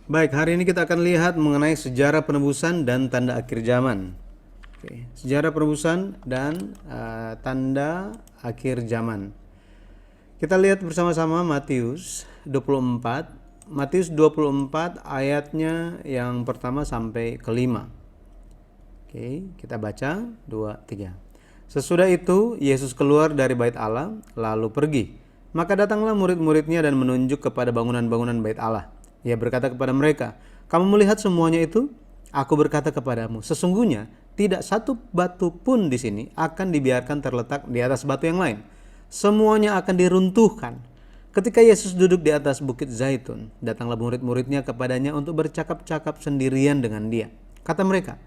Baik, hari ini kita akan lihat mengenai sejarah penebusan dan tanda akhir zaman. Oke, sejarah penebusan dan tanda akhir zaman. Kita lihat bersama-sama Matius 24. Matius 24 ayatnya yang pertama sampai kelima. Oke, kita baca 2, 3. Sesudah itu Yesus keluar dari bait Allah lalu pergi. Maka datanglah murid-muridnya dan menunjuk kepada bangunan-bangunan bait Allah. Ia berkata kepada mereka, "Kamu melihat semuanya itu? Aku berkata kepadamu, sesungguhnya tidak satu batu pun di sini akan dibiarkan terletak di atas batu yang lain. Semuanya akan diruntuhkan." Ketika Yesus duduk di atas bukit Zaitun, datanglah murid-muridnya kepadanya untuk bercakap-cakap sendirian dengan dia. Kata mereka,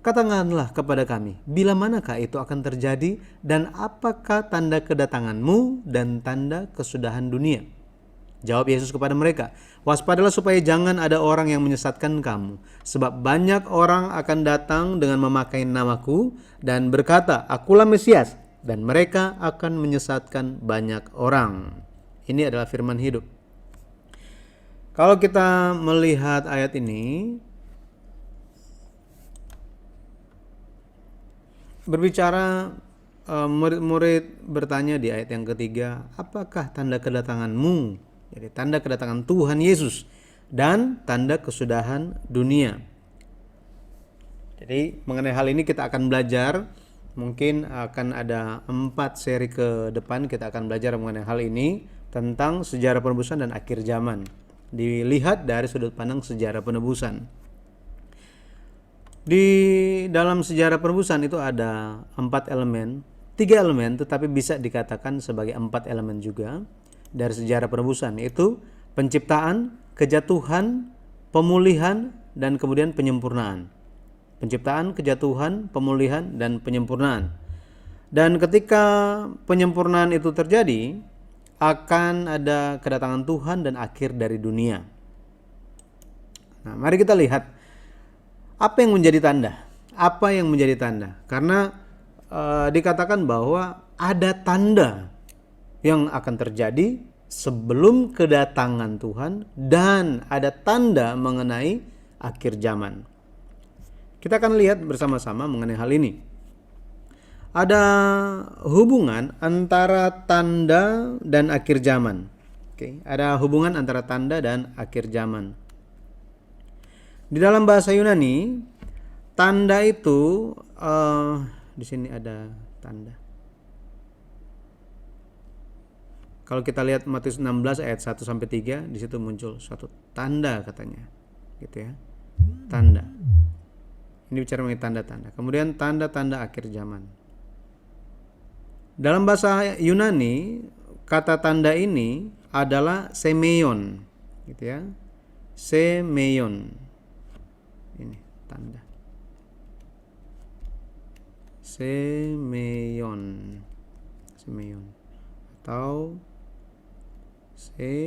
"Katakanlah kepada kami, bila manakah itu akan terjadi dan apakah tanda kedatanganmu dan tanda kesudahan dunia?" Jawab Yesus kepada mereka, "Waspadalah supaya jangan ada orang yang menyesatkan kamu. Sebab banyak orang akan datang dengan memakai namaku dan berkata, 'Akulah Mesias,' dan mereka akan menyesatkan banyak orang." Ini adalah firman hidup. Kalau kita melihat ayat ini, berbicara murid-murid bertanya di ayat yang ketiga, apakah tanda kedatanganmu? Jadi tanda kedatangan Tuhan Yesus dan tanda kesudahan dunia. Jadi mengenai hal ini kita akan belajar. Mungkin akan ada 4 seri ke depan kita akan belajar mengenai hal ini tentang sejarah penebusan dan akhir zaman. Dilihat dari sudut pandang sejarah penebusan. Di dalam sejarah penebusan itu ada 4 elemen, 3 elemen tetapi bisa dikatakan sebagai 4 elemen juga dari sejarah penebusan, yaitu penciptaan, kejatuhan, pemulihan, dan kemudian penyempurnaan. Penciptaan, kejatuhan, pemulihan, dan penyempurnaan. Dan ketika penyempurnaan itu terjadi, akan ada kedatangan Tuhan dan akhir dari dunia. Nah, mari kita lihat apa yang menjadi tanda? Apa yang menjadi tanda? Karena dikatakan bahwa ada tanda yang akan terjadi sebelum kedatangan Tuhan dan ada tanda mengenai akhir zaman. Kita akan lihat bersama-sama mengenai hal ini. Ada hubungan antara tanda dan akhir zaman. Oke, ada hubungan antara tanda dan akhir zaman. Di dalam bahasa Yunani, tanda itu di sini ada tanda. Kalau kita lihat Matius 16 ayat 1 sampai 3, di situ muncul suatu tanda katanya. Gitu ya. Tanda. Ini bicara mengenai tanda-tanda. Kemudian tanda-tanda akhir zaman. Dalam bahasa Yunani, kata tanda ini adalah semeion, gitu ya. Semeion. Ini tanda. Semeion. Semeion. Atau semeion.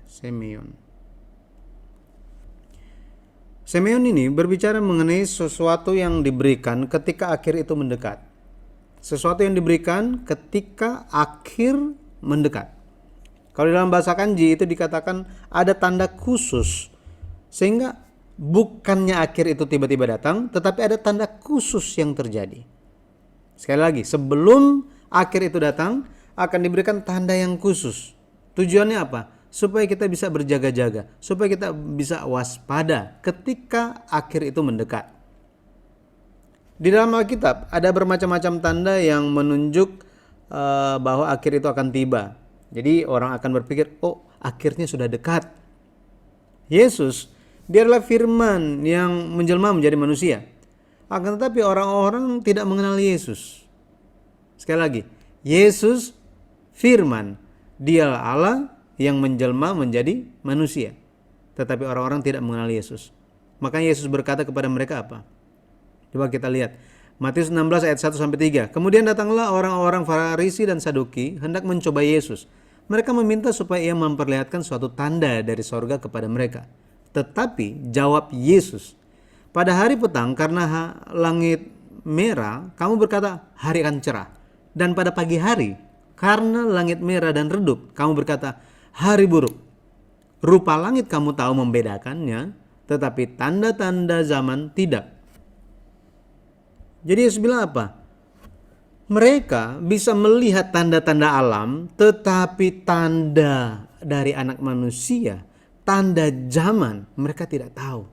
Semeion. Semeion ini berbicara mengenai sesuatu yang diberikan ketika akhir itu mendekat. Sesuatu yang diberikan ketika akhir mendekat. Kalau dalam bahasa kanji itu dikatakan ada tanda khusus, sehingga bukannya akhir itu tiba-tiba datang, tetapi ada tanda khusus yang terjadi. Sekali lagi, sebelum akhir itu datang akan diberikan tanda yang khusus. Tujuannya apa? Supaya kita bisa berjaga-jaga, supaya kita bisa waspada ketika akhir itu mendekat. Di dalam Alkitab ada bermacam-macam tanda yang menunjuk bahwa akhir itu akan tiba. Jadi orang akan berpikir, oh akhirnya sudah dekat. Yesus, dia adalah firman yang menjelma menjadi manusia. Akan tetapi orang-orang tidak mengenal Yesus. Sekali lagi, Yesus firman, dialah Allah yang menjelma menjadi manusia. Tetapi orang-orang tidak mengenal Yesus. Makanya Yesus berkata kepada mereka apa? Coba kita lihat. Matius 16 ayat 1 sampai 3. Kemudian datanglah orang-orang Farisi dan Saduki hendak mencoba Yesus. Mereka meminta supaya ia memperlihatkan suatu tanda dari sorga kepada mereka. Tetapi jawab Yesus, pada hari petang karena langit merah, kamu berkata hari akan cerah. Dan pada pagi hari karena langit merah dan redup, kamu berkata hari buruk. Rupa langit kamu tahu membedakannya, tetapi tanda-tanda zaman tidak. Jadi Yesus bilang apa? Mereka bisa melihat tanda-tanda alam, tetapi tanda dari anak manusia, tanda zaman, mereka tidak tahu.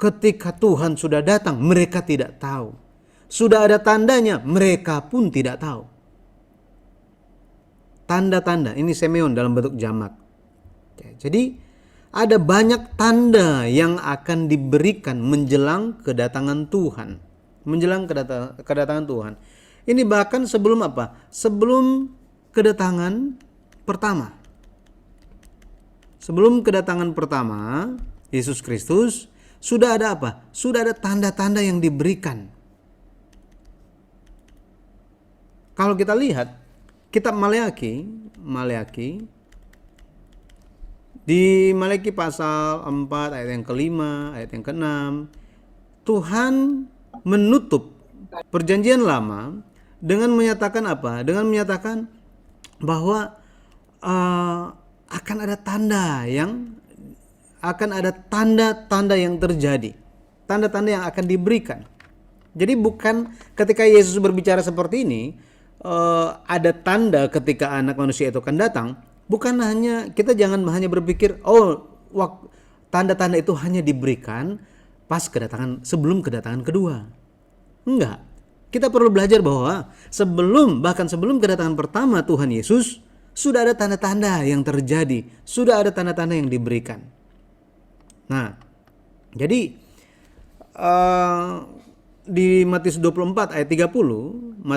Ketika Tuhan sudah datang, mereka tidak tahu. Sudah ada tandanya, mereka pun tidak tahu. Tanda-tanda, ini semeon dalam bentuk jamak. Jadi ada banyak tanda yang akan diberikan menjelang kedatangan Tuhan. Menjelang kedatangan Tuhan. Ini bahkan sebelum apa? Sebelum kedatangan pertama. Sebelum kedatangan pertama, Yesus Kristus, sudah ada apa? Sudah ada tanda-tanda yang diberikan. Kalau kita lihat kitab Maleaki, di Maleaki pasal 4 ayat yang kelima, ayat yang keenam, Tuhan menutup perjanjian lama dengan menyatakan apa? Dengan menyatakan bahwa akan ada tanda-tanda yang terjadi, tanda-tanda yang akan diberikan. Jadi bukan ketika Yesus berbicara seperti ini, ada tanda ketika anak manusia itu akan datang. Bukan hanya, kita jangan hanya berpikir, tanda-tanda itu hanya diberikan sebelum kedatangan kedua. Enggak. Kita perlu belajar bahwa bahkan sebelum kedatangan pertama Tuhan Yesus, sudah ada tanda-tanda yang terjadi, sudah ada tanda-tanda yang diberikan. Nah, jadi di Matius 24 ayat 30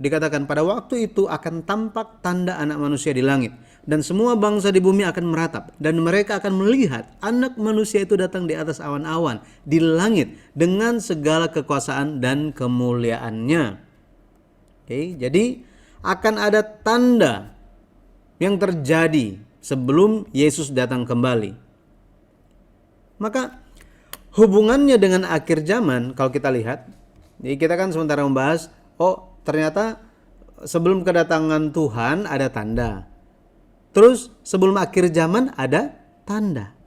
dikatakan pada waktu itu akan tampak tanda anak manusia di langit dan semua bangsa di bumi akan meratap dan mereka akan melihat anak manusia itu datang di atas awan-awan di langit dengan segala kekuasaan dan kemuliaannya. Jadi akan ada tanda yang terjadi sebelum Yesus datang kembali. Maka hubungannya dengan akhir zaman, kalau kita lihat, jadi kita kan sementara membahas, ternyata sebelum kedatangan Tuhan ada tanda. Terus sebelum akhir zaman ada tanda.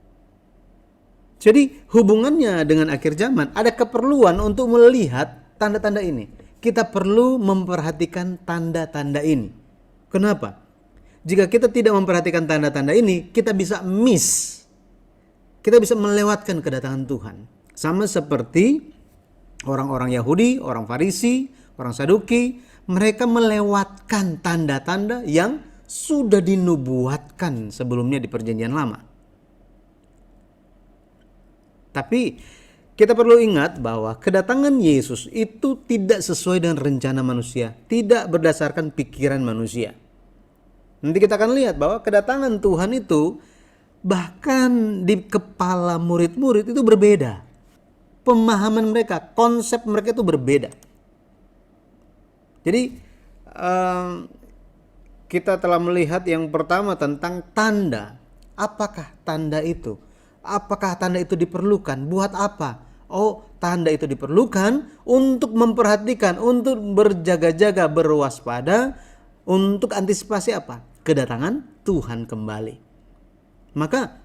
Jadi hubungannya dengan akhir zaman, ada keperluan untuk melihat tanda-tanda ini. Kita perlu memperhatikan tanda-tanda ini. Kenapa? Jika kita tidak memperhatikan tanda-tanda ini, kita bisa kita bisa melewatkan kedatangan Tuhan. Sama seperti orang-orang Yahudi, orang Farisi, orang Saduki, mereka melewatkan tanda-tanda yang sudah dinubuatkan sebelumnya di perjanjian lama. Tapi kita perlu ingat bahwa kedatangan Yesus itu tidak sesuai dengan rencana manusia, tidak berdasarkan pikiran manusia. Nanti kita akan lihat bahwa kedatangan Tuhan itu bahkan di kepala murid-murid itu berbeda. Pemahaman mereka, konsep mereka itu berbeda. Jadi kita telah melihat yang pertama tentang tanda. Apakah tanda itu? Apakah tanda itu diperlukan? Buat apa? Tanda itu diperlukan untuk memperhatikan, untuk berjaga-jaga, berwaspada, untuk antisipasi apa? Kedatangan Tuhan kembali. Maka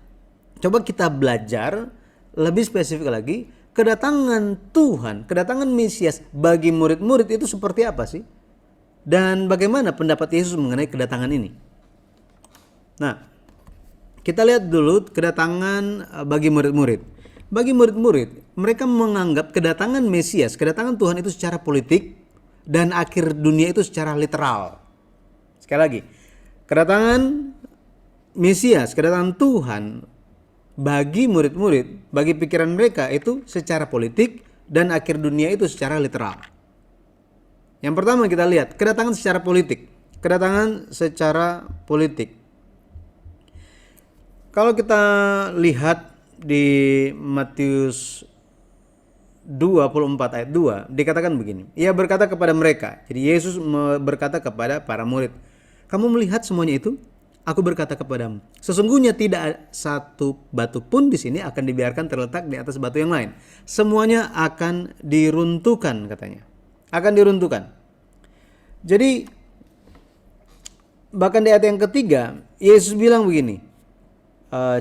coba kita belajar lebih spesifik lagi, kedatangan Tuhan, kedatangan Mesias bagi murid-murid itu seperti apa sih? Dan bagaimana pendapat Yesus mengenai kedatangan ini? Nah, kita lihat dulu kedatangan bagi murid-murid. Bagi murid-murid, mereka menganggap kedatangan Mesias, kedatangan Tuhan itu secara politik dan akhir dunia itu secara literal. Sekali lagi, kedatangan Mesias, kedatangan Tuhan bagi murid-murid, bagi pikiran mereka itu secara politik dan akhir dunia itu secara literal. Yang pertama kita lihat kedatangan secara politik. Kedatangan secara politik. Kalau kita lihat di Matius 24 ayat 2 dikatakan begini. Ia berkata kepada mereka, jadi Yesus berkata kepada para murid, kamu melihat semuanya itu? Aku berkata kepadamu, sesungguhnya tidak satu batu pun di sini akan dibiarkan terletak di atas batu yang lain. Semuanya akan diruntuhkan, katanya. Akan diruntuhkan. Jadi bahkan di ayat yang ketiga, Yesus bilang begini.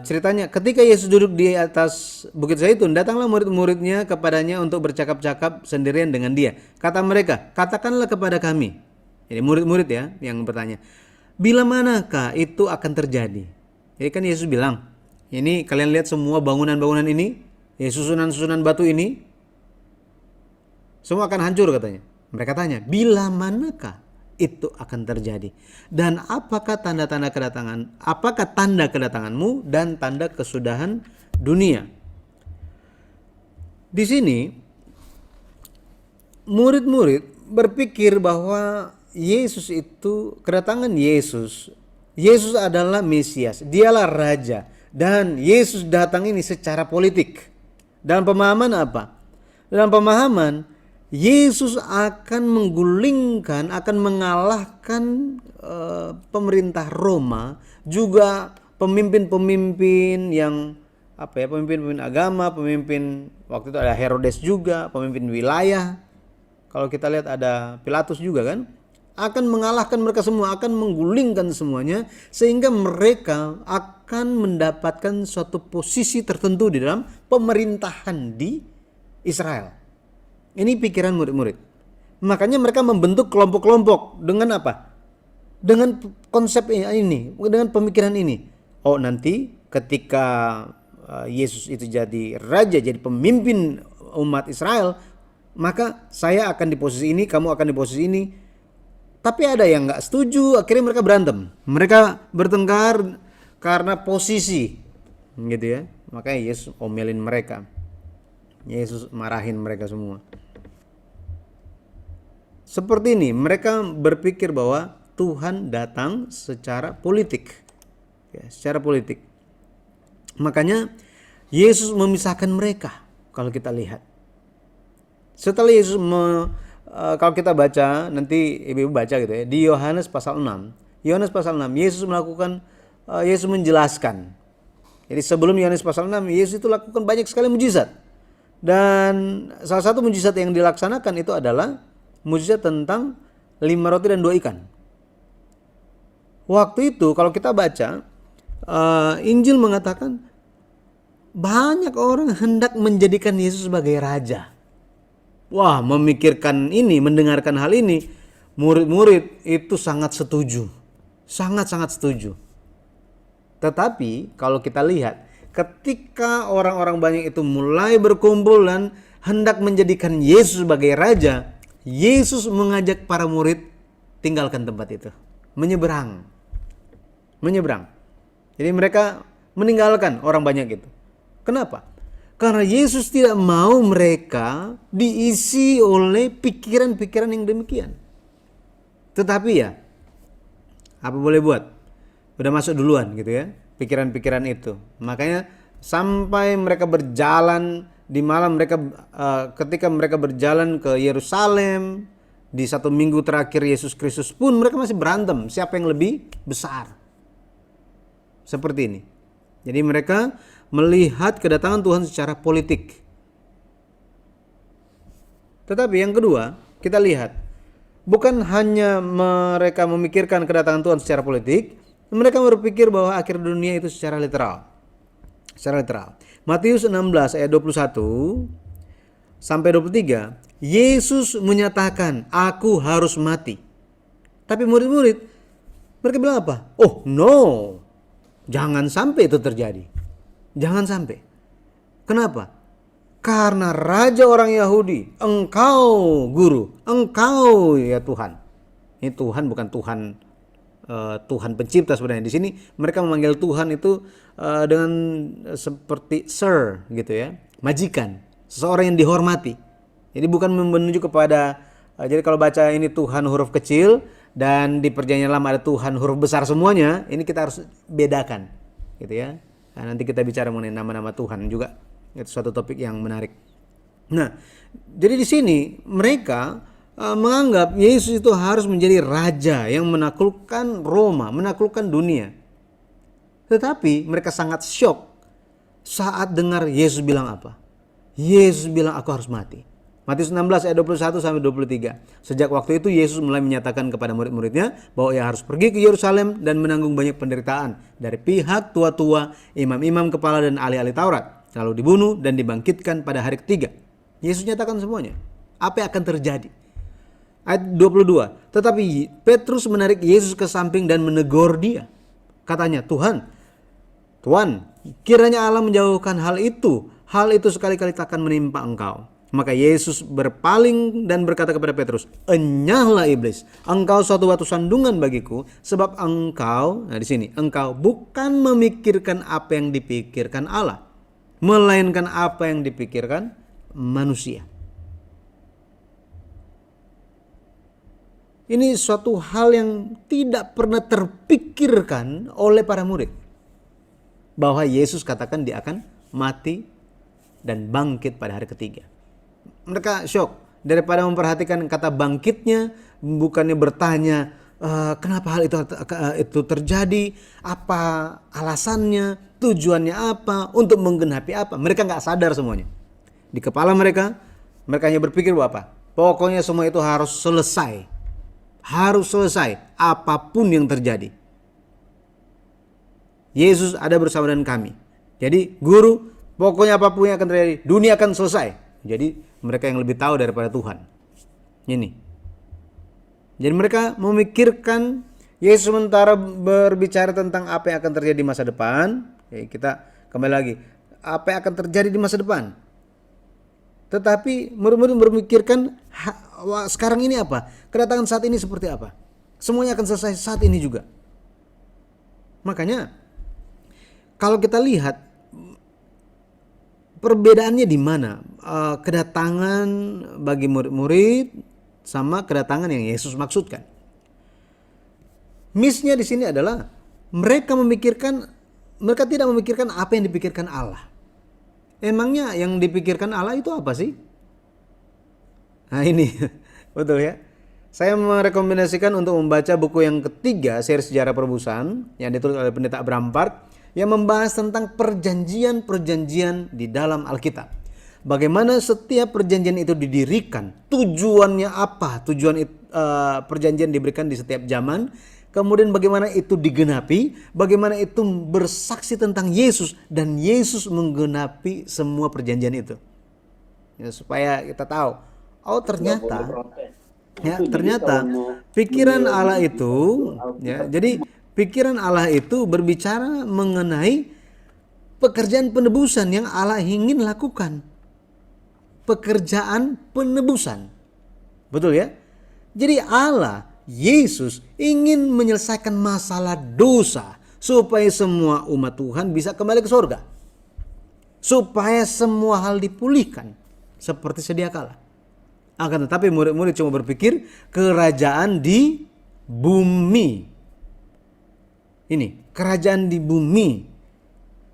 Ceritanya ketika Yesus duduk di atas Bukit Zaitun, datanglah murid-muridnya kepadanya untuk bercakap-cakap sendirian dengan dia. Kata mereka, katakanlah kepada kami. Jadi murid-murid ya yang bertanya, bila manakah itu akan terjadi? Jadi kan Yesus bilang, ini kalian lihat semua bangunan-bangunan ini, ya susunan-susunan batu ini, semua akan hancur katanya. Mereka tanya, bila manakah itu akan terjadi? Dan apakah tanda-tanda kedatangan? Apakah tanda kedatanganmu dan tanda kesudahan dunia? Di sini murid-murid berpikir bahwa Yesus itu, kedatangan Yesus adalah Mesias, dialah Raja, dan Yesus datang ini secara politik. Dalam pemahaman apa? Dalam pemahaman Yesus akan menggulingkan, akan mengalahkan pemerintah Roma, juga pemimpin-pemimpin yang pemimpin-pemimpin agama, pemimpin waktu itu ada Herodes juga, pemimpin wilayah. Kalau kita lihat ada Pilatus juga kan, akan mengalahkan mereka semua, akan menggulingkan semuanya, sehingga mereka akan mendapatkan suatu posisi tertentu di dalam pemerintahan di Israel. Ini pikiran murid-murid. Makanya mereka membentuk kelompok-kelompok dengan apa? Dengan konsep ini, dengan pemikiran ini. Oh, nanti ketika Yesus itu jadi raja, jadi pemimpin umat Israel, maka saya akan di posisi ini, kamu akan di posisi ini. Tapi ada yang nggak setuju, akhirnya mereka berantem. Mereka bertengkar karena posisi, gitu ya. Makanya Yesus omelin mereka. Yesus marahin mereka semua. Seperti ini, mereka berpikir bahwa Tuhan datang secara politik, ya, secara politik. Makanya Yesus memisahkan mereka. Kalau kita lihat, setelah Yesus kalau kita baca, nanti ibu-ibu baca gitu ya, di Yohanes pasal 6. Yohanes pasal 6, Yesus menjelaskan. Jadi sebelum Yohanes pasal 6, Yesus itu lakukan banyak sekali mujizat. Dan salah satu mujizat yang dilaksanakan itu adalah mujizat tentang 5 roti dan 2 ikan. Waktu itu kalau kita baca, Injil mengatakan banyak orang hendak menjadikan Yesus sebagai raja. Wah, memikirkan ini, mendengarkan hal ini, murid-murid itu sangat setuju. Sangat-sangat setuju. Tetapi kalau kita lihat, ketika orang-orang banyak itu mulai berkumpul dan hendak menjadikan Yesus sebagai raja, Yesus mengajak para murid tinggalkan tempat itu, menyeberang. Jadi mereka meninggalkan orang banyak itu. Kenapa? Karena Yesus tidak mau mereka diisi oleh pikiran-pikiran yang demikian. Tetapi ya, apa boleh buat? Udah masuk duluan gitu ya, pikiran-pikiran itu. Makanya sampai mereka berjalan di malam, ketika mereka berjalan ke Yerusalem, di 1 minggu terakhir Yesus Kristus pun mereka masih berantem siapa yang lebih besar. Seperti ini. Jadi mereka melihat kedatangan Tuhan secara politik. Tetapi yang kedua, kita lihat, bukan hanya mereka memikirkan kedatangan Tuhan secara politik, mereka berpikir bahwa akhir dunia itu secara literal. Secara literal. Matius 16 ayat 21 sampai 23, Yesus menyatakan, aku harus mati. Tapi murid-murid, mereka bilang apa? Oh no, jangan sampai itu terjadi. Jangan sampai. Kenapa? Karena raja orang Yahudi, engkau guru, engkau ya Tuhan. Ini Tuhan bukan Tuhan Tuhan pencipta sebenarnya. Di sini mereka memanggil Tuhan itu dengan seperti sir gitu ya, majikan, seseorang yang dihormati. Jadi bukan menuju kepada jadi kalau baca ini Tuhan huruf kecil dan di Perjanjian Lama ada Tuhan huruf besar semuanya, ini kita harus bedakan gitu ya. Nah, nanti kita bicara mengenai nama-nama Tuhan juga. Itu suatu topik yang menarik. Nah, jadi di sini mereka menganggap Yesus itu harus menjadi raja yang menaklukkan Roma, menaklukkan dunia. Tetapi mereka sangat syok saat dengar Yesus bilang apa? Yesus bilang, aku harus mati. Matius 16 ayat 21 sampai 23. Sejak waktu itu Yesus mulai menyatakan kepada murid-muridnya bahwa ia harus pergi ke Yerusalem dan menanggung banyak penderitaan dari pihak tua-tua, imam-imam kepala dan ahli-ahli Taurat, lalu dibunuh dan dibangkitkan pada hari ketiga. Yesus nyatakan semuanya. Apa yang akan terjadi? Ayat 22. Tetapi Petrus menarik Yesus ke samping dan menegur dia. Katanya, Tuan, kiranya Allah menjauhkan hal itu sekali-kali takkan menimpa engkau. Maka Yesus berpaling dan berkata kepada Petrus, enyahlah iblis, engkau suatu batu sandungan bagiku, sebab engkau, nah di sini, engkau bukan memikirkan apa yang dipikirkan Allah, melainkan apa yang dipikirkan manusia. Ini suatu hal yang tidak pernah terpikirkan oleh para murid. Bahwa Yesus katakan dia akan mati dan bangkit pada hari ketiga. Mereka syok. Daripada memperhatikan kata bangkitnya, bukannya bertanya kenapa hal itu terjadi, apa alasannya, tujuannya apa, untuk menggenapi apa. Mereka gak sadar semuanya. Di kepala mereka hanya berpikir bahwa apa? Pokoknya semua itu harus selesai. Harus selesai apapun yang terjadi. Yesus ada bersama dengan kami. Jadi guru, pokoknya apapun yang akan terjadi, dunia akan selesai. Jadi mereka yang lebih tahu daripada Tuhan. Ini. Jadi mereka memikirkan Yesus sementara berbicara tentang apa yang akan terjadi di masa depan. Kita kembali lagi. Apa yang akan terjadi di masa depan. Tetapi murid-murid memikirkan sekarang ini apa? Kedatangan saat ini seperti apa? Semuanya akan selesai saat ini juga. Makanya kalau kita lihat perbedaannya di mana kedatangan bagi murid-murid sama kedatangan yang Yesus maksudkan. Miss-nya di sini adalah mereka tidak memikirkan apa yang dipikirkan Allah. Emangnya yang dipikirkan Allah itu apa sih? Nah ini betul ya. Saya merekomendasikan untuk membaca buku yang ketiga seri sejarah penebusan yang ditulis oleh Pendeta Abraham Park, yang membahas tentang perjanjian-perjanjian di dalam Alkitab. Bagaimana setiap perjanjian itu didirikan, tujuannya apa, perjanjian diberikan di setiap zaman, kemudian bagaimana itu digenapi, bagaimana itu bersaksi tentang Yesus, dan Yesus menggenapi semua perjanjian itu. Ya, supaya kita tahu, oh ternyata pikiran Allah itu, ya, jadi pikiran Allah itu berbicara mengenai pekerjaan penebusan yang Allah ingin lakukan. Pekerjaan penebusan. Betul ya? Jadi Allah, Yesus ingin menyelesaikan masalah dosa supaya semua umat Tuhan bisa kembali ke surga. Supaya semua hal dipulihkan seperti sedia kala. Akan tetapi murid-murid cuma berpikir kerajaan di bumi. Ini, kerajaan di bumi.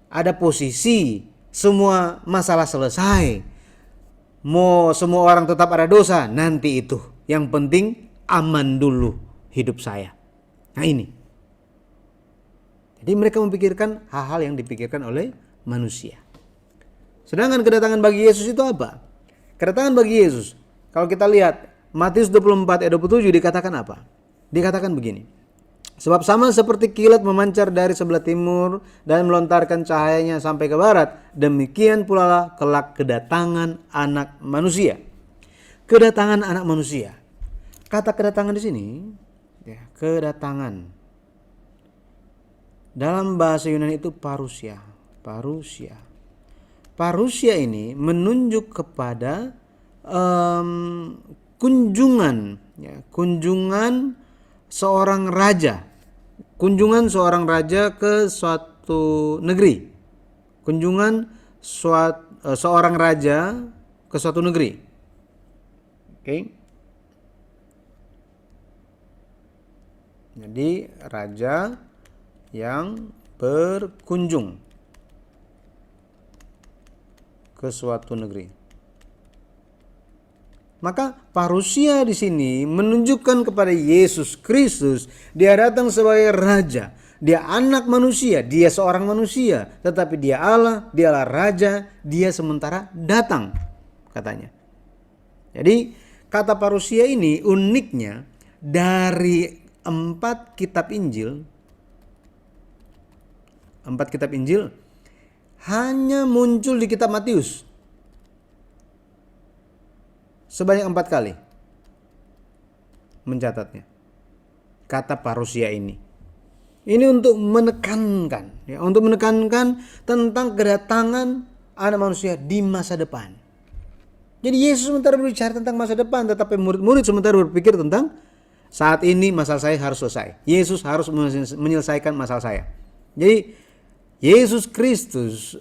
Ada posisi, semua masalah selesai. Mau semua orang tetap ada dosa, nanti itu. Yang penting aman dulu hidup saya. Nah ini. Jadi mereka memikirkan hal-hal yang dipikirkan oleh manusia. Sedangkan kedatangan bagi Yesus itu apa? Kedatangan bagi Yesus, kalau kita lihat Matius 24 ayat 27 dikatakan apa? Dikatakan begini. Sebab sama seperti kilat memancar dari sebelah timur dan melontarkan cahayanya sampai ke barat, demikian pula lah kelak kedatangan anak manusia. Kedatangan anak manusia. Kata kedatangan di sini, ya, kedatangan. Dalam bahasa Yunani itu parousia. Parousia. Parousia ini menunjuk kepada kunjungan, ya, kunjungan seorang raja. Kunjungan seorang raja ke suatu negeri. Kunjungan seorang raja ke suatu negeri. Oke. Jadi raja yang berkunjung ke suatu negeri. Maka parousia di sini menunjukkan kepada Yesus Kristus. Dia datang sebagai raja, Dia anak manusia, dia seorang manusia, tetapi dia Allah, dialah raja, dia sementara datang, katanya. Jadi kata parusia ini uniknya dari 4 kitab Injil hanya muncul di kitab Matius sebanyak 4 kali mencatatnya kata parusia ini. Ini untuk menekankan tentang kedatangan anak manusia di masa depan. Jadi Yesus sementara berbicara tentang masa depan, tetapi murid-murid sementara berpikir tentang saat ini masalah saya harus selesai. Yesus harus menyelesaikan masalah saya. Jadi Yesus Kristus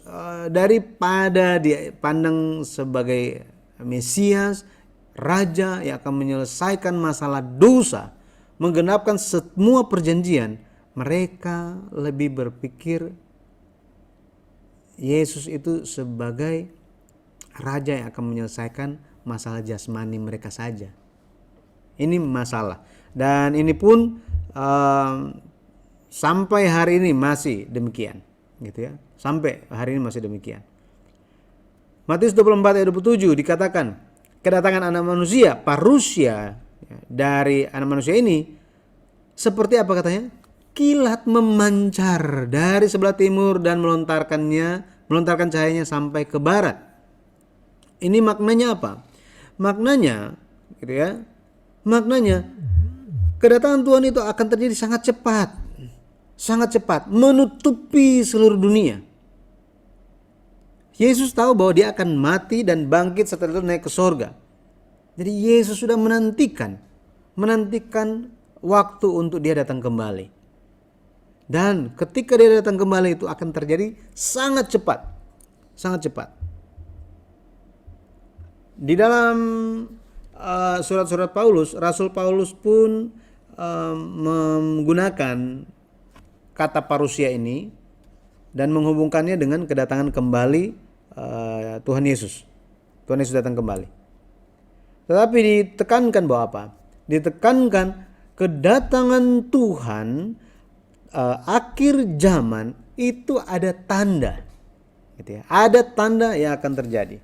daripada dipandang sebagai Mesias, Raja yang akan menyelesaikan masalah dosa, menggenapkan semua perjanjian, mereka lebih berpikir Yesus itu sebagai Raja yang akan menyelesaikan masalah jasmani mereka saja. Ini masalah. Dan ini pun sampai hari ini masih demikian, gitu ya. Sampai hari ini masih demikian. Matius 24 ayat 27 dikatakan, kedatangan anak manusia, parusia dari anak manusia ini seperti apa katanya? Kilat memancar dari sebelah timur dan melontarkan cahayanya sampai ke barat. Ini maknanya apa? Maknanya, gitu ya. Maknanya kedatangan Tuhan itu akan terjadi sangat cepat, menutupi seluruh dunia. Yesus tahu bahwa dia akan mati dan bangkit setelah itu naik ke sorga. Jadi Yesus sudah menantikan waktu untuk dia datang kembali. Dan ketika dia datang kembali itu akan terjadi sangat cepat. Di dalam surat-surat Paulus, Rasul Paulus pun menggunakan kata parusia ini dan menghubungkannya dengan kedatangan kembali Tuhan Yesus. Tuhan Yesus datang kembali. Tetapi ditekankan bahwa apa? Ditekankan kedatangan Tuhan akhir zaman itu ada tanda, gitu ya. Ada tanda yang akan terjadi.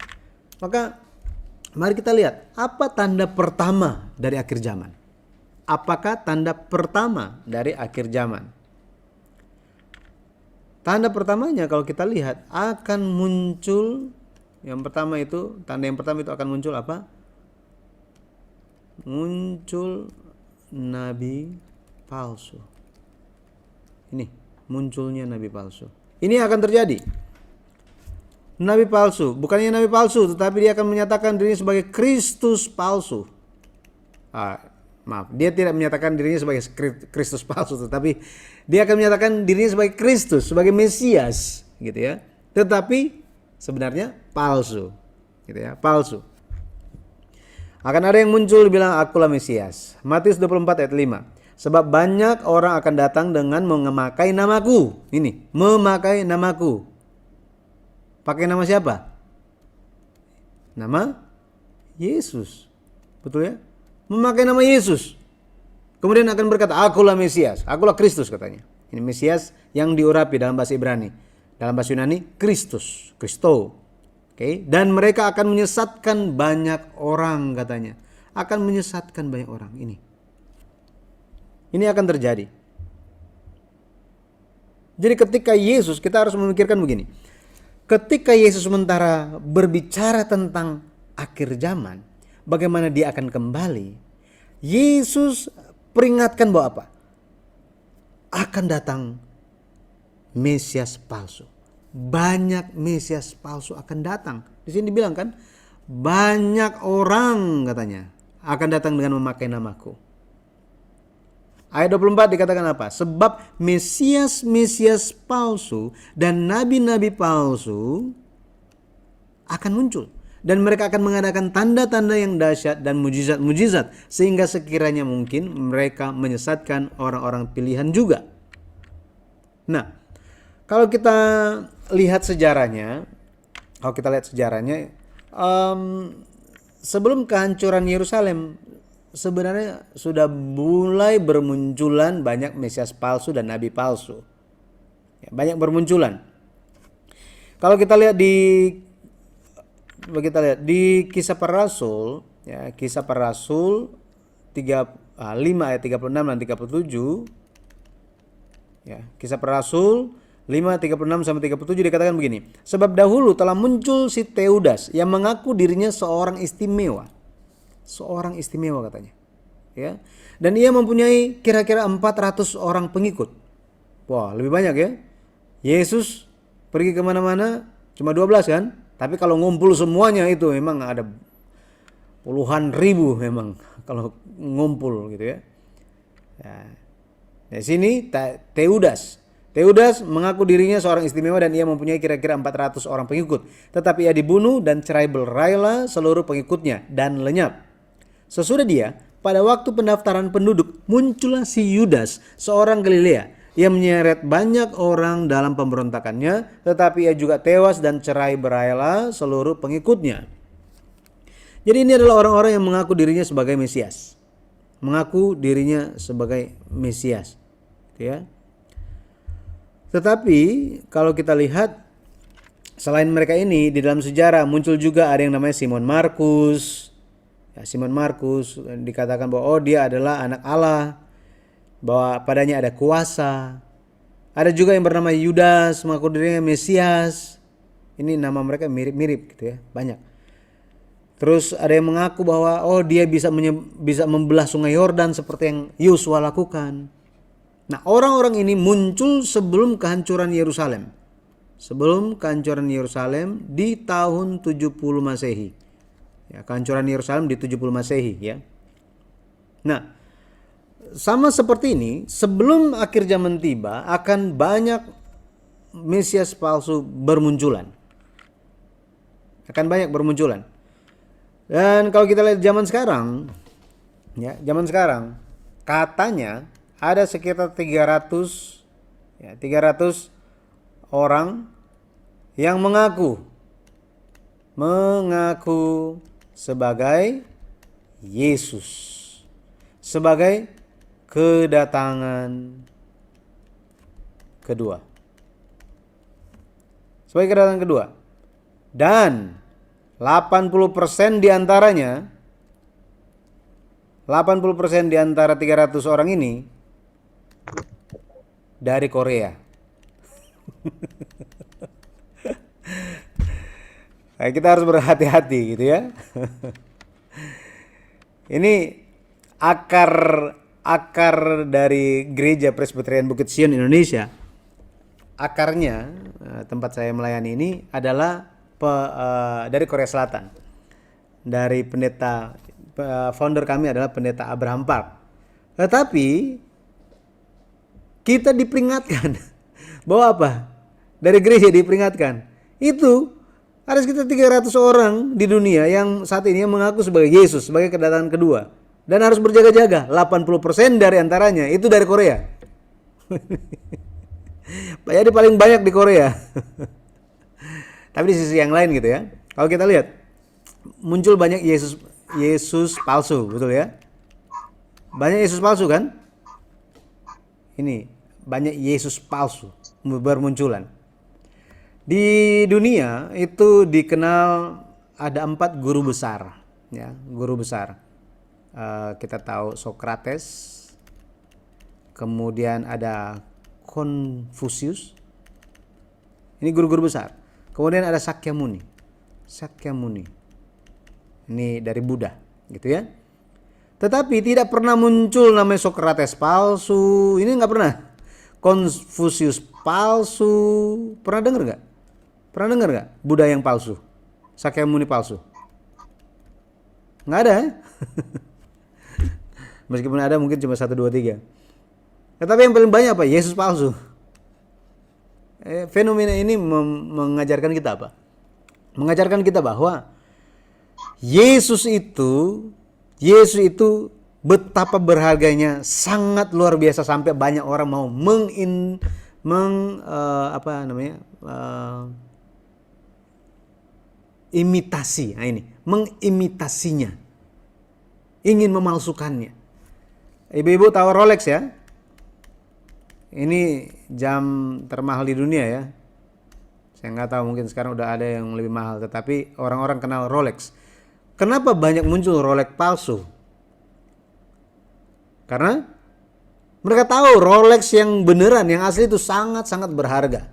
Maka mari kita lihat apa tanda pertama dari akhir zaman. Apakah tanda pertama dari akhir zaman? Tanda pertamanya kalau kita lihat akan muncul, tanda yang pertama itu akan muncul apa? Muncul nabi palsu. Ini munculnya nabi palsu. Ini akan terjadi. Nabi palsu, bukannya nabi palsu, tetapi dia akan menyatakan dirinya sebagai Kristus palsu. Dia tidak menyatakan dirinya sebagai Kristus palsu, tetapi dia akan menyatakan dirinya sebagai Kristus, sebagai Mesias, gitu ya. Tetapi sebenarnya palsu, gitu ya, palsu. Akan ada yang muncul bilang akulah Mesias. Matius 24 ayat 5. Sebab banyak orang akan datang dengan memakai namaku. Ini, memakai namaku. Pakai nama siapa? Nama Yesus. Betul ya? Memakai nama Yesus. Kemudian akan berkata, akulah Mesias, akulah Kristus katanya. Ini Mesias yang diurapi dalam bahasa Ibrani. Dalam bahasa Yunani, Kristus, Kristo. Oke, dan mereka akan menyesatkan banyak orang katanya. Akan menyesatkan banyak orang ini. Ini akan terjadi. Jadi ketika Yesus, kita harus memikirkan begini. Ketika Yesus sementara berbicara tentang akhir zaman, bagaimana dia akan kembali, Yesus peringatkan bahwa apa? Akan datang Mesias palsu. Banyak Mesias palsu akan datang. Di sini dibilang kan, banyak orang katanya akan datang dengan memakai namaku. Ayat 24 dikatakan apa? Sebab Mesias palsu dan nabi-nabi palsu akan muncul. Dan mereka akan mengadakan tanda-tanda yang dahsyat dan mujizat-mujizat. Sehingga sekiranya mungkin mereka menyesatkan orang-orang pilihan juga. Nah, kalau kita lihat sejarahnya, sebelum kehancuran Yerusalem, sebenarnya sudah mulai bermunculan banyak mesias palsu dan nabi palsu. Ya, banyak bermunculan. Kalau kita lihat di Kisah Para Rasul, ya, Kisah Para Rasul 5 ayat 36 dan 37, ya, Kisah Para Rasul 5, 36 sampai 37 dikatakan begini. Sebab dahulu telah muncul si Teudas yang mengaku dirinya seorang istimewa. Seorang istimewa katanya. Ya. Dan ia mempunyai kira-kira 400 orang pengikut. Wah, lebih banyak ya. Yesus pergi kemana-mana cuma 12 kan. Tapi kalau ngumpul semuanya itu memang ada puluhan ribu memang kalau ngumpul gitu ya. Nah, di sini Teudas mengaku dirinya seorang istimewa dan ia mempunyai kira-kira 400 orang pengikut. Tetapi ia dibunuh dan cerai berailah seluruh pengikutnya dan lenyap. Sesudah dia, pada waktu pendaftaran penduduk, muncullah si Yudas, seorang Galilea. Ia menyeret banyak orang dalam pemberontakannya, tetapi ia juga tewas dan cerai berailah seluruh pengikutnya. Jadi ini adalah orang-orang yang mengaku dirinya sebagai Mesias. Mengaku dirinya sebagai Mesias. Ya. Tetapi kalau kita lihat selain mereka ini di dalam sejarah muncul juga ada yang namanya Simon Markus. Ya, Simon Markus dikatakan bahwa dia adalah anak Allah, bahwa padanya ada kuasa. Ada juga yang bernama Yudas mengaku dirinya Mesias. Ini nama mereka mirip-mirip gitu ya, banyak. Terus ada yang mengaku bahwa dia bisa membelah sungai Yordan seperti yang Yosua lakukan. Nah, orang-orang ini muncul sebelum kehancuran Yerusalem. Sebelum kehancuran Yerusalem di tahun 70 Masehi. Ya, kehancuran Yerusalem di 70 Masehi ya. Nah, sama seperti ini, sebelum akhir zaman tiba akan banyak mesias palsu bermunculan. Akan banyak bermunculan. Dan kalau kita lihat zaman sekarang, ya, zaman sekarang katanya ada sekitar 300 orang yang mengaku sebagai Yesus, sebagai kedatangan kedua. Sebagai kedatangan kedua. Dan 80% di antaranya 80% di antara 300 orang ini dari Korea. Nah, kita harus berhati-hati gitu ya. Ini akar dari Gereja Presbyterian Bukit Sion Indonesia. Akarnya tempat saya melayani ini adalah dari Korea Selatan. Dari founder kami adalah pendeta Abraham Park. Tetapi kita diperingatkan bahwa apa? Dari gereja diperingatkan. Itu ada sekitar 300 orang di dunia yang saat ini yang mengaku sebagai Yesus, sebagai kedatangan kedua. Dan harus berjaga-jaga. 80% dari antaranya itu dari Korea. Jadi paling banyak di Korea. Tapi di sisi yang lain gitu ya. Kalau kita lihat, muncul banyak Yesus palsu, betul ya? Banyak Yesus palsu kan? Ini banyak Yesus palsu bermunculan. Di dunia itu dikenal ada 4 guru besar, ya, guru besar. Kita tahu Socrates, kemudian ada Confucius. Ini guru-guru besar. Kemudian ada Sakyamuni. Ini dari Buddha, gitu ya. Tetapi tidak pernah muncul namanya Socrates palsu. Ini nggak pernah. Confucius palsu. Pernah dengar nggak? Pernah dengar nggak? Buddha yang palsu, Sakyamuni palsu. Nggak ada. Meskipun ada mungkin cuma 1, 2, 3. Tetapi yang paling banyak apa? Yesus palsu. Fenomena ini mengajarkan kita apa? Mengajarkan kita bahwa Yesus itu betapa berharganya, sangat luar biasa sampai banyak orang mau imitasi. Nah ini, mengimitasinya. ingin memalsukannya. Ibu-ibu tahu Rolex ya? Ini jam termahal di dunia ya. Saya nggak tahu, mungkin sekarang udah ada yang lebih mahal, tetapi orang-orang kenal Rolex. Kenapa banyak muncul Rolex palsu? Karena mereka tahu Rolex yang beneran, yang asli itu sangat-sangat berharga.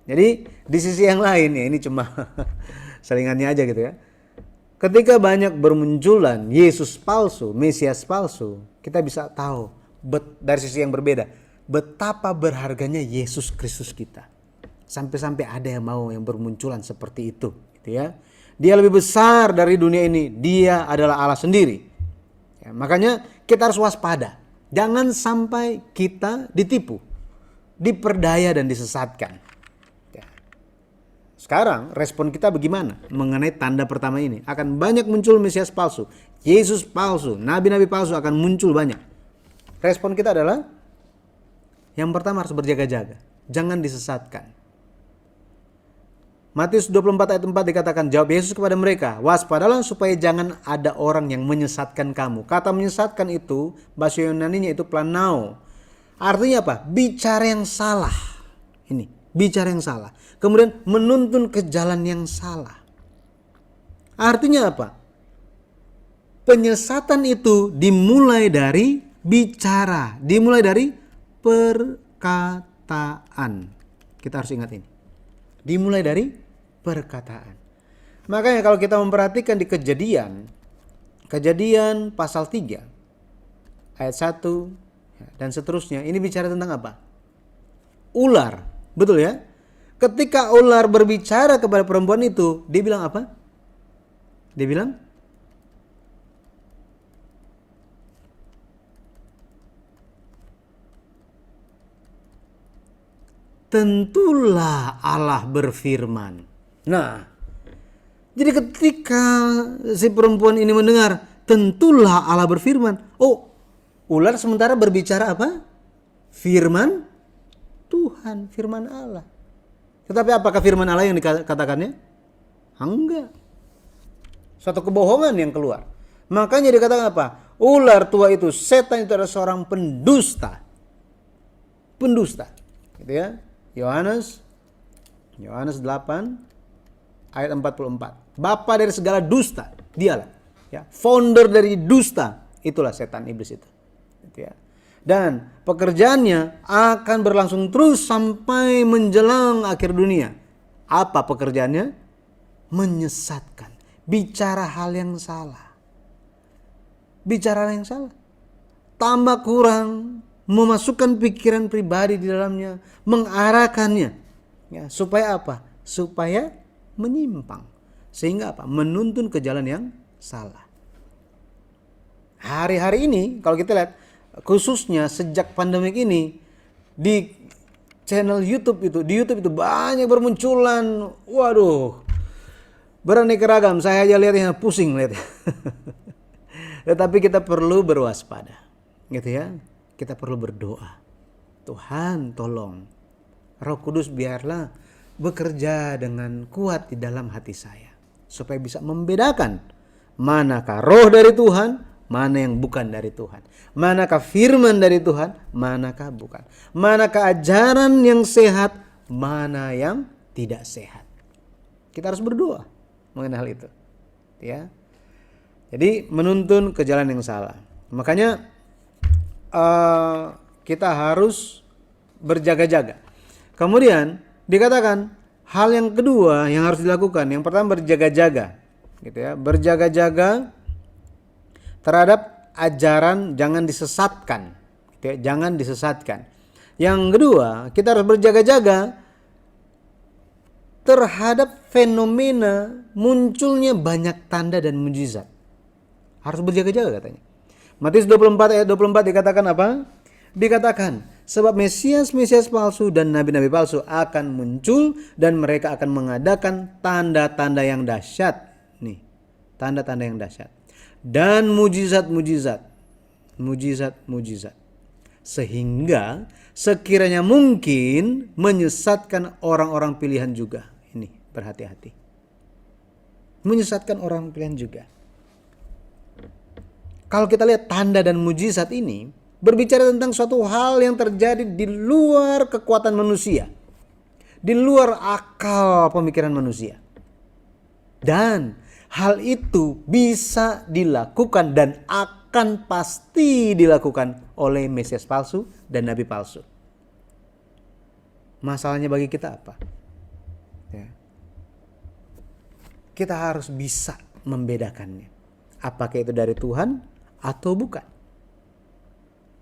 Jadi di sisi yang lain ya, ini cuma selingannya aja gitu ya. Ketika banyak bermunculan Yesus palsu, Mesias palsu, kita bisa tahu dari sisi yang berbeda betapa berharganya Yesus Kristus kita. Sampai-sampai ada yang mau yang bermunculan seperti itu, gitu ya. Dia lebih besar dari dunia ini. Dia adalah Allah sendiri. Ya, makanya kita harus waspada. Jangan sampai kita ditipu, diperdaya dan disesatkan. Ya. Sekarang respon kita bagaimana mengenai tanda pertama ini? Akan banyak muncul Mesias palsu, Yesus palsu, nabi-nabi palsu akan muncul banyak. Respon kita adalah yang pertama harus berjaga-jaga, jangan disesatkan. Matius 24 ayat 4 dikatakan, jawab Yesus kepada mereka, waspadalah supaya jangan ada orang yang menyesatkan kamu. Kata menyesatkan itu, bahasa Yunaninya itu planao. Artinya apa? Bicara yang salah. Ini, bicara yang salah. Kemudian menuntun ke jalan yang salah. Artinya apa? Penyesatan itu dimulai dari bicara, dimulai dari perkataan. Kita harus ingat ini. Dimulai dari perkataan. Makanya kalau kita memperhatikan di Kejadian pasal 3 ayat 1 dan seterusnya, ini bicara tentang apa? Ular, betul ya? Ketika ular berbicara kepada perempuan itu, dia bilang apa? Dia bilang, tentulah Allah berfirman. Nah, jadi ketika si perempuan ini mendengar, tentulah Allah berfirman. Oh, ular sementara berbicara apa? Firman Tuhan, firman Allah. Tetapi apakah firman Allah yang dikatakannya? Enggak. Suatu kebohongan yang keluar. Makanya dikatakan apa? Ular tua itu, setan itu adalah seorang pendusta. Pendusta. Gitu ya. Yohanes 8 ayat 44. Bapa dari segala dusta, dialah. Ya, founder dari dusta, itulah setan iblis itu. Gitu ya. Dan pekerjaannya akan berlangsung terus sampai menjelang akhir dunia. Apa pekerjaannya? Menyesatkan, bicara hal yang salah. Bicara hal yang salah. Tambah kurang, memasukkan pikiran pribadi di dalamnya, mengarahkannya, ya, supaya apa? Supaya menyimpang, sehingga apa? Menuntun ke jalan yang salah. Hari-hari ini kalau kita lihat, khususnya sejak pandemik ini, di channel YouTube itu, banyak bermunculan, waduh, beraneka ragam. Saya aja lihatnya pusing lihat. Tetapi kita perlu berwaspada, gitu ya. Kita perlu berdoa. Tuhan tolong, Roh Kudus biarlah bekerja dengan kuat di dalam hati saya. Supaya bisa membedakan manakah roh dari Tuhan, mana yang bukan dari Tuhan. Manakah firman dari Tuhan, manakah bukan. Manakah ajaran yang sehat, mana yang tidak sehat. Kita harus berdoa mengenai hal itu. Ya. Jadi menuntun ke jalan yang salah. Makanya kita harus berjaga-jaga. Kemudian dikatakan hal yang kedua yang harus dilakukan, yang pertama berjaga-jaga, gitu ya, berjaga-jaga terhadap ajaran, jangan disesatkan, gitu ya, jangan disesatkan. Yang kedua, kita harus berjaga-jaga terhadap fenomena munculnya banyak tanda dan mujizat. Harus berjaga-jaga katanya. Matius 24 ayat 24 dikatakan apa? Dikatakan, sebab Mesias palsu dan nabi-nabi palsu akan muncul dan mereka akan mengadakan tanda-tanda yang dahsyat. Nih, tanda-tanda yang dahsyat. Dan mujizat-mujizat. Sehingga sekiranya mungkin menyesatkan orang-orang pilihan juga. Ini, berhati-hati. Menyesatkan orang pilihan juga. kalau kita lihat tanda dan mujizat ini berbicara tentang suatu hal yang terjadi di luar kekuatan manusia, di luar akal pemikiran manusia. Dan hal itu bisa dilakukan dan akan pasti dilakukan oleh Mesias palsu dan Nabi palsu. Masalahnya bagi kita apa? Ya. Kita harus bisa membedakannya. Apakah itu dari Tuhan atau bukan?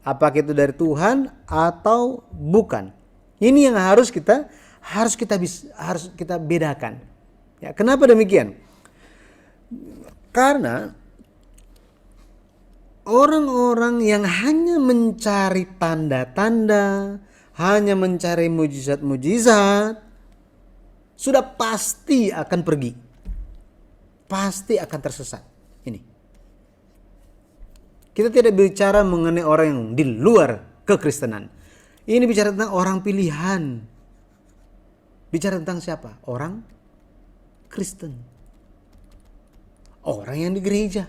Apakah itu dari Tuhan atau bukan? Ini yang harus kita bedakan. Ya, kenapa demikian? Karena orang-orang yang hanya mencari tanda-tanda, hanya mencari mujizat-mujizat, sudah pasti akan pergi. Pasti akan tersesat. Ini. Kita tidak bicara mengenai orang yang di luar kekristenan. Ini bicara tentang orang pilihan. Bicara tentang siapa? Orang Kristen. Orang yang di gereja.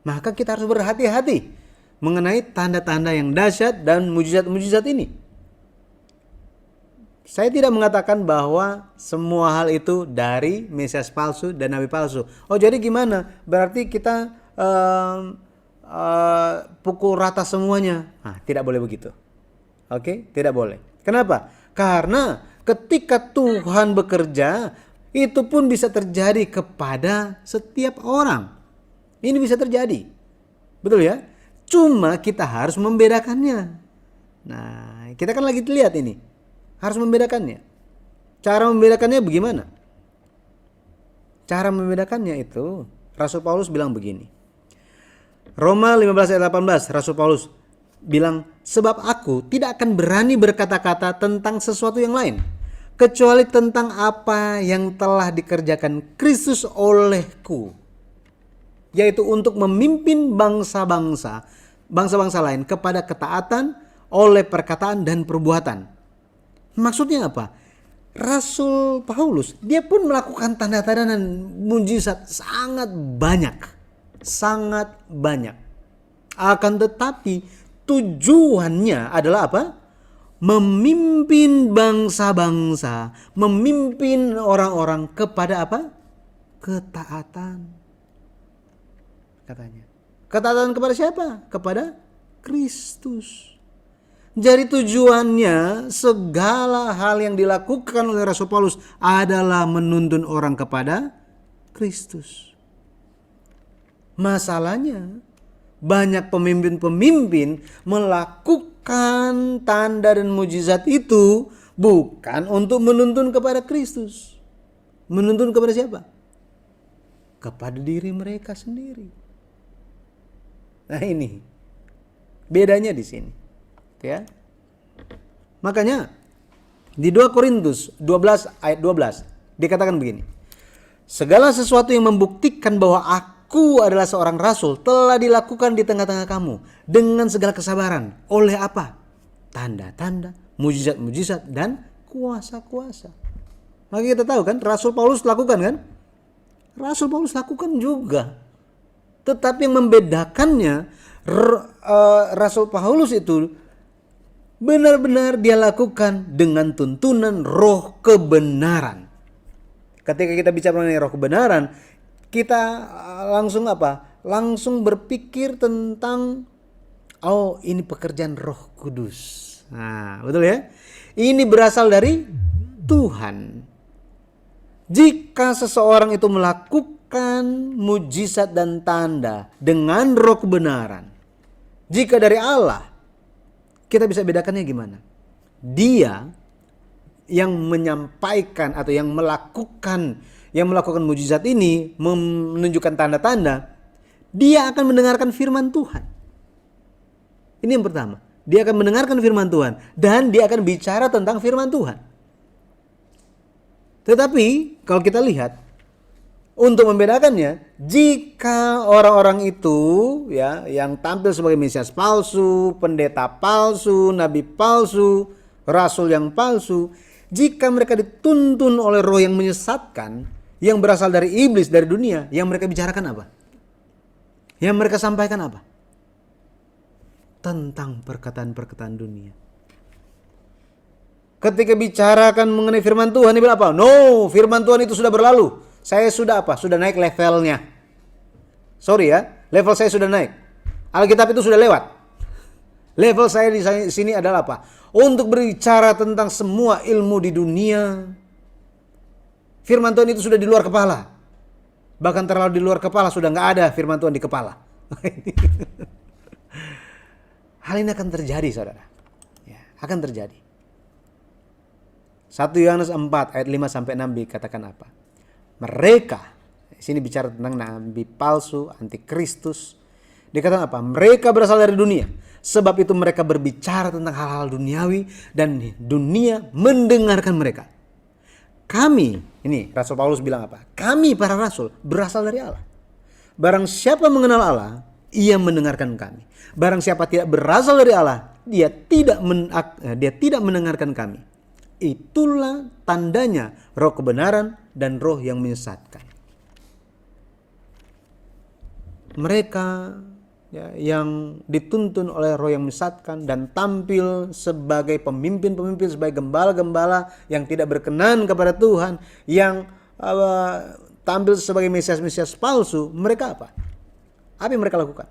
Maka kita harus berhati-hati mengenai tanda-tanda yang dahsyat dan mujizat-mujizat ini. Saya tidak mengatakan bahwa semua hal itu dari Mesias palsu dan Nabi palsu. Oh, jadi gimana? Berarti kita pukul rata semuanya. Tidak boleh begitu. Oke, tidak boleh. Kenapa? Karena ketika Tuhan bekerja, itu pun bisa terjadi kepada setiap orang. Ini bisa terjadi. Betul ya? Cuma kita harus membedakannya. Nah, kita kan lagi lihat ini. Harus membedakannya. Cara membedakannya bagaimana? Cara membedakannya itu, Rasul Paulus bilang begini. Roma 15 ayat 18, Rasul Paulus bilang, sebab aku tidak akan berani berkata-kata tentang sesuatu yang lain, kecuali tentang apa yang telah dikerjakan Kristus olehku, yaitu untuk memimpin bangsa-bangsa lain kepada ketaatan oleh perkataan dan perbuatan. Maksudnya apa? Rasul Paulus, dia pun melakukan tanda-tanda dan mujizat sangat banyak. Sangat banyak. Akan tetapi tujuannya adalah apa? Memimpin bangsa-bangsa, memimpin orang-orang kepada apa? Ketaatan. Katanya. Ketaatan kepada siapa? Kepada Kristus. Jadi tujuannya segala hal yang dilakukan oleh Rasul Paulus adalah menuntun orang kepada Kristus. Masalahnya banyak pemimpin-pemimpin melakukan tanda dan mujizat itu bukan untuk menuntun kepada Kristus. Menuntun kepada siapa? Kepada diri mereka sendiri. Nah, ini bedanya di sini. Ya. Makanya di 2 Korintus 12 ayat 12 dikatakan begini. Segala sesuatu yang membuktikan bahwa aku adalah seorang rasul telah dilakukan di tengah-tengah kamu dengan segala kesabaran. Oleh apa? Tanda-tanda, mujizat-mujizat dan kuasa-kuasa. Maka kita tahu kan, Rasul Paulus lakukan kan? Rasul Paulus lakukan juga. Tetapi yang membedakannya, Rasul Paulus itu benar-benar dia lakukan dengan tuntunan roh kebenaran. Ketika kita bicara mengenai roh kebenaran, kita langsung apa? Langsung berpikir tentang, oh ini pekerjaan Roh Kudus. Nah, betul ya? Ini berasal dari Tuhan. Jika seseorang itu melakukan mujizat dan tanda dengan roh kebenaran, jika dari Allah, kita bisa bedakannya gimana? Dia yang menyampaikan atau yang melakukan mujizat ini, menunjukkan tanda-tanda, dia akan mendengarkan firman Tuhan. Ini yang pertama. Dia akan mendengarkan firman Tuhan dan dia akan bicara tentang firman Tuhan. Tetapi kalau kita lihat, untuk membedakannya, jika orang-orang itu ya yang tampil sebagai Mesias palsu, pendeta palsu, nabi palsu, rasul yang palsu, jika mereka dituntun oleh roh yang menyesatkan, yang berasal dari iblis, dari dunia, yang mereka bicarakan apa? Yang mereka sampaikan apa? Tentang perkataan-perkataan dunia. Ketika bicarakan mengenai firman Tuhan, dia bilang apa? No, firman Tuhan itu sudah berlalu. Saya sudah apa? Sudah naik levelnya. Sorry ya, level saya sudah naik. Alkitab itu sudah lewat. Level saya di sini adalah apa? Untuk berbicara tentang semua ilmu di dunia. Firman Tuhan itu sudah di luar kepala. Bahkan terlalu di luar kepala, sudah nggak ada firman Tuhan di kepala. Hal ini akan terjadi, saudara. Ya, akan terjadi. 1 Yohanes 4 ayat 5-6 dikatakan apa? Mereka, di sini bicara tentang nabi palsu, antikristus. Dikatakan apa? Mereka berasal dari dunia. Sebab itu mereka berbicara tentang hal-hal duniawi dan dunia mendengarkan mereka. Kami, ini Rasul Paulus bilang apa? Kami para rasul berasal dari Allah. Barang siapa mengenal Allah, ia mendengarkan kami. Barang siapa tidak berasal dari Allah, dia tidak mendengarkan kami. Itulah tandanya roh kebenaran dan roh yang menyesatkan. Mereka ya, yang dituntun oleh roh yang menyesatkan dan tampil sebagai pemimpin-pemimpin, sebagai gembala-gembala yang tidak berkenan kepada Tuhan, yang tampil sebagai mesias-mesias palsu, mereka apa? Apa yang mereka lakukan?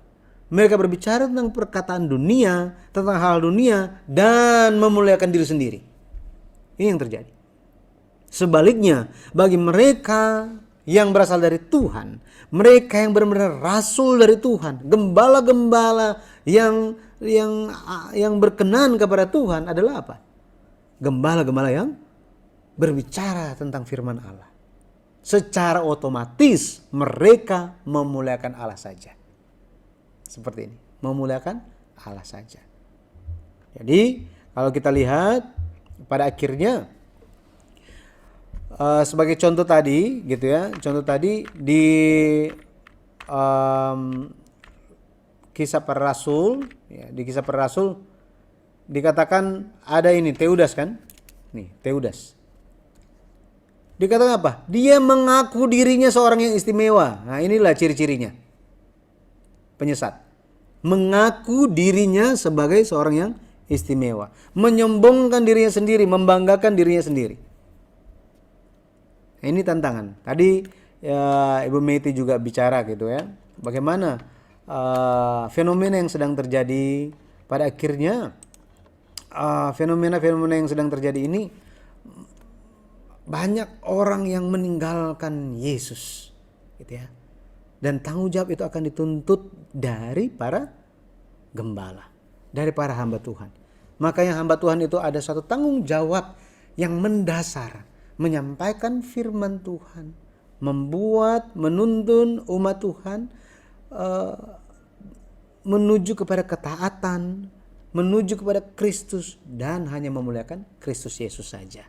Mereka berbicara tentang perkataan dunia, tentang hal dunia, dan memuliakan diri sendiri. Ini yang terjadi. Sebaliknya, bagi mereka yang berasal dari Tuhan, mereka yang benar-benar rasul dari Tuhan, gembala-gembala yang berkenan kepada Tuhan adalah apa? Gembala-gembala yang berbicara tentang firman Allah. Secara otomatis mereka memuliakan Allah saja. Seperti ini, memuliakan Allah saja. Jadi, kalau kita lihat pada akhirnya sebagai contoh tadi gitu ya, contoh tadi di kisah para rasul ya, di kisah para rasul dikatakan ada ini Teudas kan, nih Teudas dikatakan apa? Dia mengaku dirinya seorang yang istimewa. Nah, inilah ciri-cirinya penyesat, mengaku dirinya sebagai seorang yang istimewa, menyombongkan dirinya sendiri, membanggakan dirinya sendiri. Ini tantangan. Tadi ya, Ibu Meti juga bicara gitu ya, bagaimana fenomena yang sedang terjadi. Pada akhirnya fenomena-fenomena yang sedang terjadi ini, banyak orang yang meninggalkan Yesus, gitu ya. Dan tanggung jawab itu akan dituntut dari para gembala, dari para hamba Tuhan. Makanya hamba Tuhan itu ada satu tanggung jawab yang mendasar, menyampaikan firman Tuhan, menuntun umat Tuhan menuju kepada ketaatan, menuju kepada Kristus, dan hanya memuliakan Kristus Yesus saja.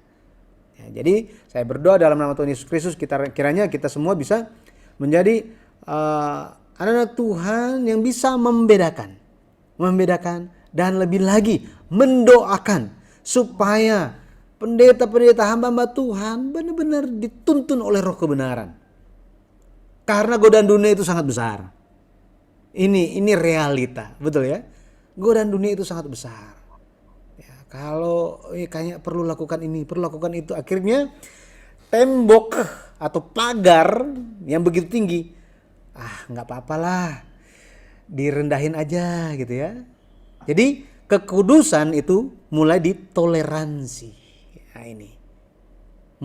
Ya, jadi saya berdoa dalam nama Tuhan Yesus Kristus, kiranya kita semua bisa menjadi anak-anak Tuhan yang bisa membedakan dan lebih lagi mendoakan supaya pendeta-pendeta hamba-hamba Tuhan benar-benar dituntun oleh roh kebenaran. Karena godaan dunia itu sangat besar. Ini realita, betul ya? Godaan dunia itu sangat besar. Ya, kalau kayaknya perlu lakukan ini, perlu lakukan itu, akhirnya tembok atau pagar yang begitu tinggi, nggak apa-apalah, direndahin aja gitu ya. Jadi kekudusan itu mulai ditoleransi. Nah ini,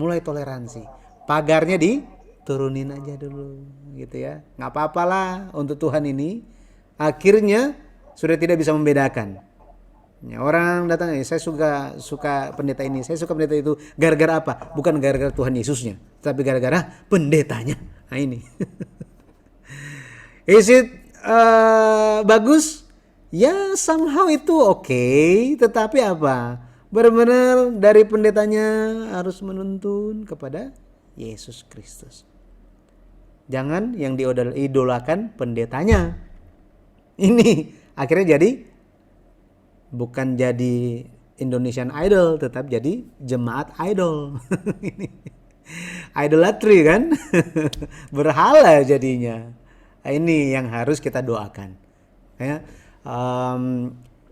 mulai toleransi. Pagarnya diturunin aja dulu, gitu ya. Nggak apa-apalah untuk Tuhan ini. Akhirnya sudah tidak bisa membedakan. Ya, orang datang, saya suka pendeta ini, saya suka pendeta itu. Gara-gara apa? Bukan gara-gara Tuhan Yesusnya, tapi gara-gara pendetanya. Nah ini. Is it bagus? Ya somehow itu oke, tetapi apa? Benar-benar dari pendetanya harus menuntun kepada Yesus Kristus. Jangan yang diidolakan pendetanya. Ini akhirnya jadi bukan jadi Indonesian Idol, tetap jadi jemaat idol. Ini idolatry kan? Berhala jadinya. Ini yang harus kita doakan. Ya,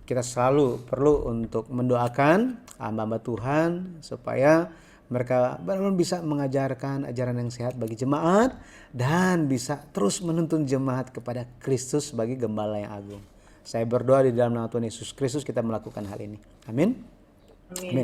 kita selalu perlu untuk mendoakan hamba-hamba Tuhan supaya mereka benar-benar bisa mengajarkan ajaran yang sehat bagi jemaat dan bisa terus menuntun jemaat kepada Kristus sebagai gembala yang agung. Saya berdoa di dalam nama Tuhan Yesus Kristus kita melakukan hal ini. Amin. Amin.